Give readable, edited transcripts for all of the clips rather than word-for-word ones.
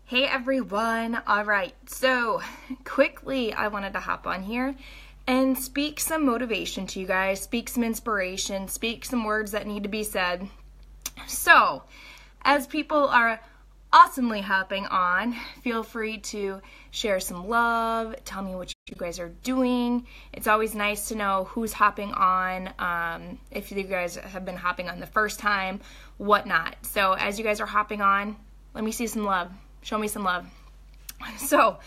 Hey everyone. All right, so quickly I wanted to hop on here and speak some motivation to you guys, speak some inspiration, speak some words that need to be said. So as people are awesomely hopping on, feel free to share some love, tell me what you guys are doing. It's always nice to know who's hopping on, if you guys have been hopping on the first time, whatnot. So as you guys are hopping on, let me see some love. Show me some love. So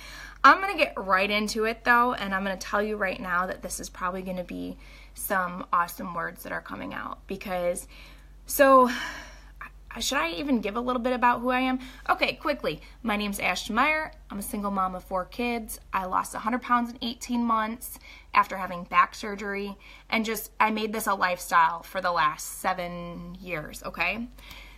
I'm going to get right into it though, and I'm going to tell you right now that this is probably going to be some awesome words that are coming out because, so should I even give a little bit about who I am? Okay, quickly. My name's Ashton Meyer. I'm a single mom of 4 kids. I lost 100 pounds in 18 months after having back surgery, and I made this a lifestyle for the last 7 years, okay?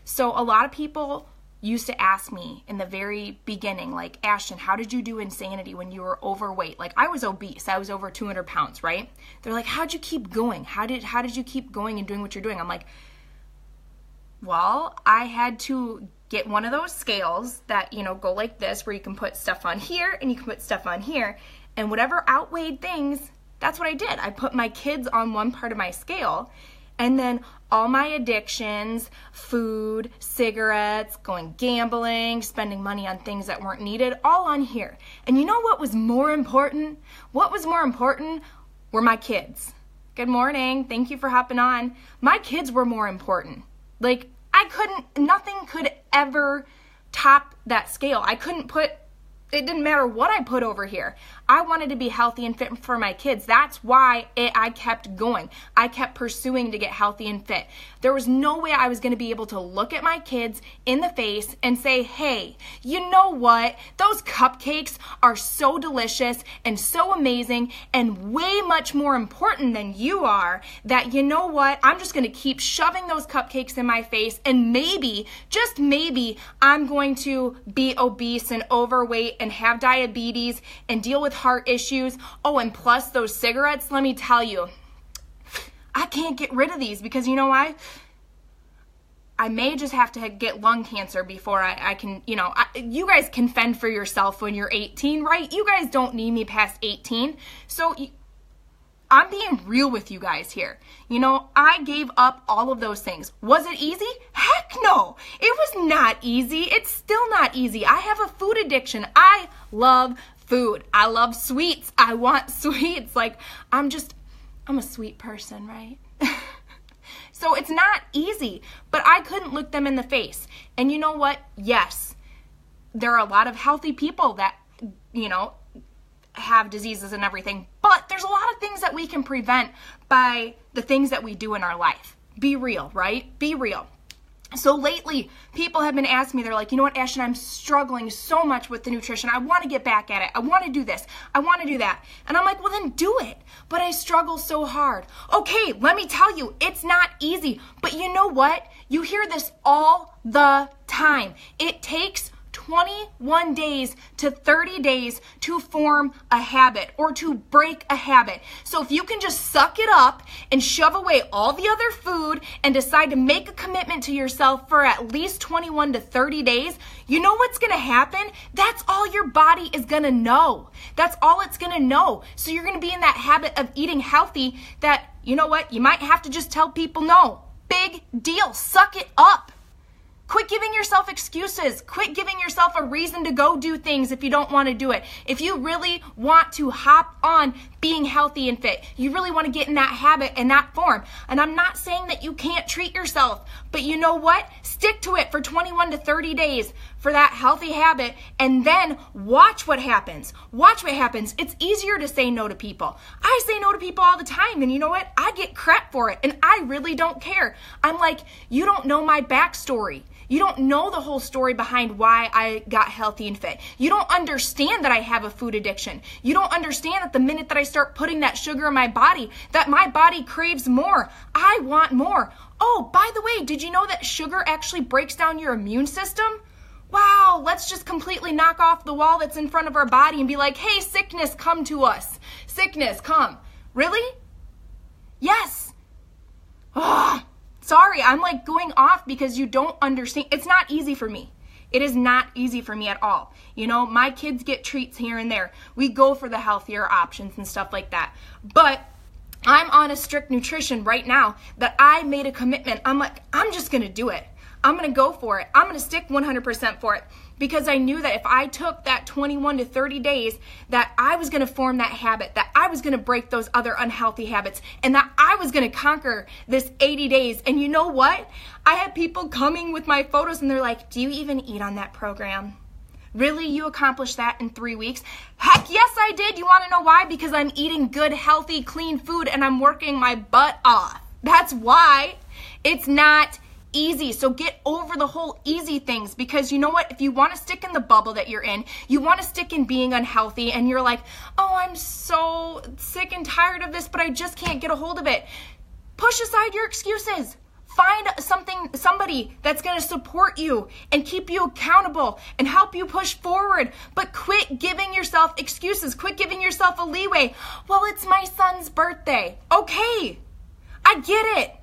So a lot of people used to ask me in the very beginning, like, Ashton, how did you do Insanity when you were overweight? Like, I was obese. I was over 200 pounds, right? They're like, how'd you keep going? How did you keep going and doing what you're doing? I'm like, well, I had to get one of those scales that, go like this, where you can put stuff on here and you can put stuff on here. And whatever outweighed things, that's what I did. I put my kids on one part of my scale, and then all my addictions, food, cigarettes, going gambling, spending money on things that weren't needed, all on here. And you know what was more important? What was more important were my kids. Good morning. Thank you for hopping on. My kids were more important. Like, nothing could ever top that scale. It didn't matter what I put over here. I wanted to be healthy and fit for my kids. That's why I kept going. I kept pursuing to get healthy and fit. There was no way I was going to be able to look at my kids in the face and say, hey, you know what? Those cupcakes are so delicious and so amazing and way much more important than you are, that you know what? I'm just going to keep shoving those cupcakes in my face, and maybe, just maybe, I'm going to be obese and overweight and have diabetes and deal with heart issues. Oh, and plus those cigarettes, let me tell you, I can't get rid of these because you know why? I may just have to get lung cancer before I can, you guys can fend for yourself when you're 18, right? You guys don't need me past 18. So I'm being real with you guys here. I gave up all of those things. Was it easy? Heck no. It was not easy. It's still not easy. I have a food addiction. I love food. I love sweets. I want sweets. Like, I'm a sweet person, right? So it's not easy, but I couldn't look them in the face. And you know what? Yes, there are a lot of healthy people that, have diseases and everything, but there's a lot of things that we can prevent by the things that we do in our life. Be real, right? Be real. So lately, people have been asking me, they're like, you know what, Ashton, I'm struggling so much with the nutrition. I want to get back at it. I want to do this. I want to do that. And I'm like, well, then do it. But I struggle so hard. Okay, let me tell you, it's not easy. But you know what? You hear this all the time. It takes 21 days to 30 days to form a habit or to break a habit. So if you can just suck it up and shove away all the other food and decide to make a commitment to yourself for at least 21 to 30 days, you know what's going to happen? That's all your body is going to know. That's all it's going to know. So you're going to be in that habit of eating healthy that, you know what, you might have to just tell people no. Big deal. Suck it up. Quit giving yourself excuses. Quit giving yourself a reason to go do things if you don't want to do it. If you really want to hop on being healthy and fit, you really want to get in that habit and that form. And I'm not saying that you can't treat yourself, but you know what? Stick to it for 21 to 30 days for that healthy habit, and then watch what happens. Watch what happens. It's easier to say no to people. I say no to people all the time, and you know what? I get crap for it, and I really don't care. I'm like, you don't know my backstory. You don't know the whole story behind why I got healthy and fit. You don't understand that I have a food addiction. You don't understand that the minute that I start putting that sugar in my body, that my body craves more. I want more. Oh, by the way, did you know that sugar actually breaks down your immune system? Wow, let's just completely knock off the wall that's in front of our body and be like, hey, sickness, come to us. Sickness, come. Really? Yes. Sorry, I'm like going off because you don't understand. It's not easy for me. It is not easy for me at all. You know, my kids get treats here and there. We go for the healthier options and stuff like that. But I'm on a strict nutrition right now that I made a commitment. I'm like, I'm just going to do it. I'm going to go for it. I'm going to stick 100% for it, because I knew that if I took that 21 to 30 days, that I was going to form that habit, that I was going to break those other unhealthy habits, and that I was going to conquer this 80 days. And you know what? I had people coming with my photos and they're like, do you even eat on that program? Really? You accomplished that in 3 weeks? Heck yes, I did. You want to know why? Because I'm eating good, healthy, clean food and I'm working my butt off. That's why. It's not easy. So get over the whole easy things, because you know what? If you want to stick in the bubble that you're in, you want to stick in being unhealthy, and you're like, oh, I'm so sick and tired of this, but I just can't get a hold of it. Push aside your excuses. Find somebody that's going to support you and keep you accountable and help you push forward. But quit giving yourself excuses. Quit giving yourself a leeway. Well, it's my son's birthday. Okay, I get it.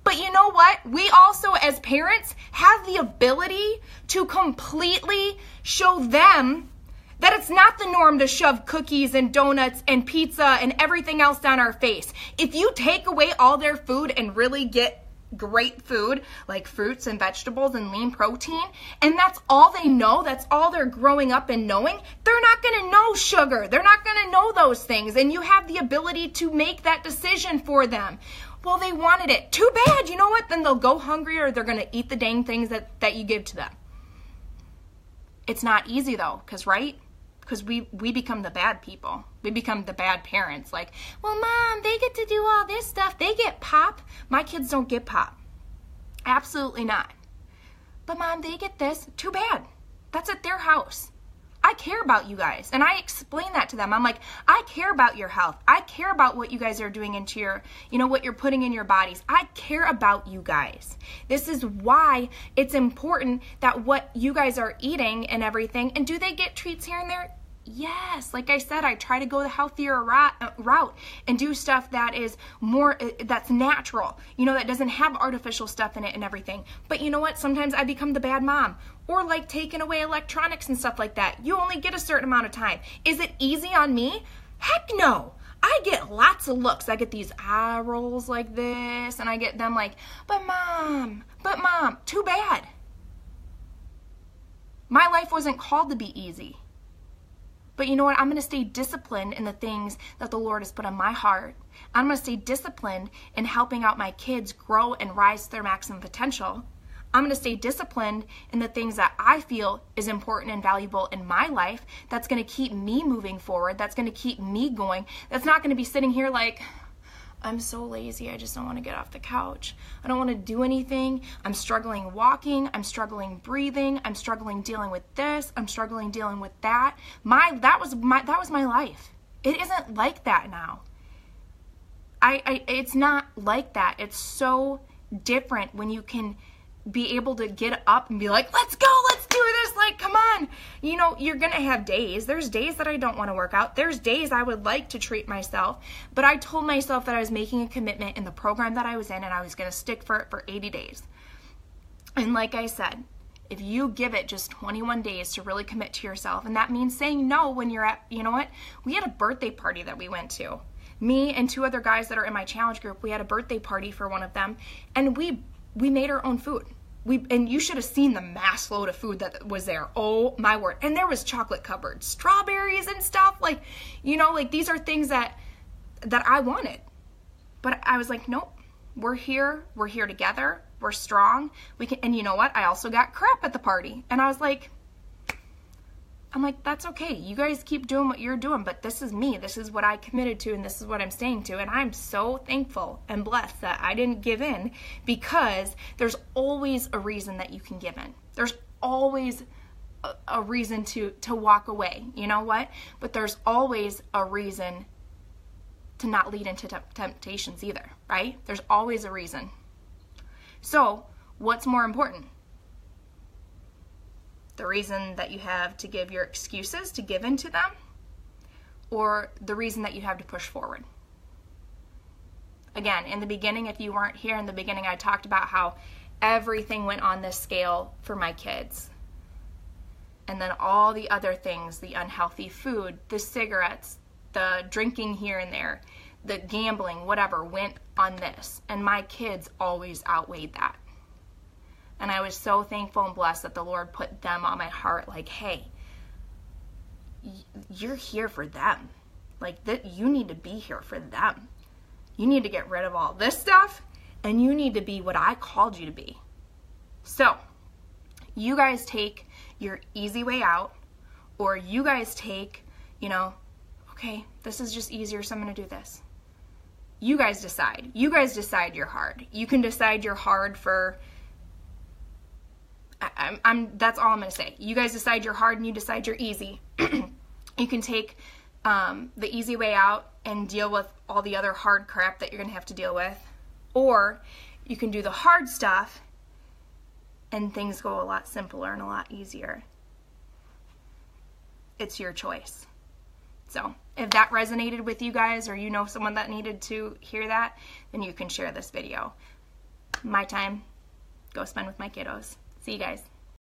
But you know what? We also, as parents, have the ability to completely show them that it's not the norm to shove cookies and donuts and pizza and everything else down our face. If you take away all their food and really get great food like fruits and vegetables and lean protein, and that's all they know, that's all they're growing up and knowing, they're not going to know sugar. They're not going to know those things, and you have the ability to make that decision for them. Well, they wanted it. Too bad. You know what? Then they'll go hungry, or they're going to eat the dang things that you give to them. It's not easy though, because we become the bad people. We become the bad parents. Like, well, Mom, they get to do all this stuff. They get pop. My kids don't get pop. Absolutely not. But Mom, they get this. Too bad. That's at their house. I care about you guys. And I explain that to them. I'm like, I care about your health. I care about what you guys are doing into your, what you're putting in your bodies. I care about you guys. This is why it's important that what you guys are eating and everything. And do they get treats here and there? Yes. Like I said, I try to go the healthier route and do stuff that is more, that's natural, that doesn't have artificial stuff in it and everything. But you know what? Sometimes I become the bad mom, or like taking away electronics and stuff like that. You only get a certain amount of time. Is it easy on me? Heck no. I get lots of looks. I get these eye rolls like this, and I get them like, but mom, too bad. My life wasn't called to be easy. But you know what? I'm going to stay disciplined in the things that the Lord has put on my heart. I'm going to stay disciplined in helping out my kids grow and rise to their maximum potential. I'm going to stay disciplined in the things that I feel is important and valuable in my life. That's going to keep me moving forward. That's going to keep me going. That's not going to be sitting here like, I'm so lazy. I just don't want to get off the couch. I don't want to do anything. I'm struggling walking. I'm struggling breathing. I'm struggling dealing with this. I'm struggling dealing with that. That was my life. It isn't like that now. It's not like that. It's so different when you can be able to get up and be like, let's go, let's do this. Like, come on. You're going to have days. There's days that I don't want to work out. There's days I would like to treat myself. But I told myself that I was making a commitment in the program that I was in, and I was going to stick for it for 80 days. And like I said, if you give it just 21 days to really commit to yourself, and that means saying no when you're at, we had a birthday party that we went to. Me and 2 other guys that are in my challenge group, we had a birthday party for one of them, and we made our own food. And you should have seen the mass load of food that was there. Oh my word. And there was chocolate covered strawberries and stuff. Like, these are things that I wanted. But I was like, nope, we're here together. We're strong. We can, and you know what? I also got crap at the party. And I was like, that's okay. You guys keep doing what you're doing, but this is me. This is what I committed to, and this is what I'm staying to. And I'm so thankful and blessed that I didn't give in, because there's always a reason that you can give in. There's always a reason to walk away. You know what? But there's always a reason to not lead into temptations either, right? There's always a reason. So what's more important? The reason that you have to give your excuses to give into them, or the reason that you have to push forward? Again, in the beginning, if you weren't here in the beginning, I talked about how everything went on this scale for my kids. And then all the other things, the unhealthy food, the cigarettes, the drinking here and there, the gambling, whatever, went on this. And my kids always outweighed that. And I was so thankful and blessed that the Lord put them on my heart, like, hey, you're here for them. Like, that, you need to be here for them. You need to get rid of all this stuff, and you need to be what I called you to be. So, you guys take your easy way out, or you guys take, okay, this is just easier, so I'm going to do this. You guys decide. You guys decide you're hard. You can decide you're hard for, that's all I'm going to say. You guys decide you're hard and you decide you're easy. You can take the easy way out and deal with all the other hard crap that you're going to have to deal with. Or you can do the hard stuff and things go a lot simpler and a lot easier. It's your choice. So if that resonated with you guys, or you know someone that needed to hear that, then you can share this video. My time, go spend with my kiddos. See you guys.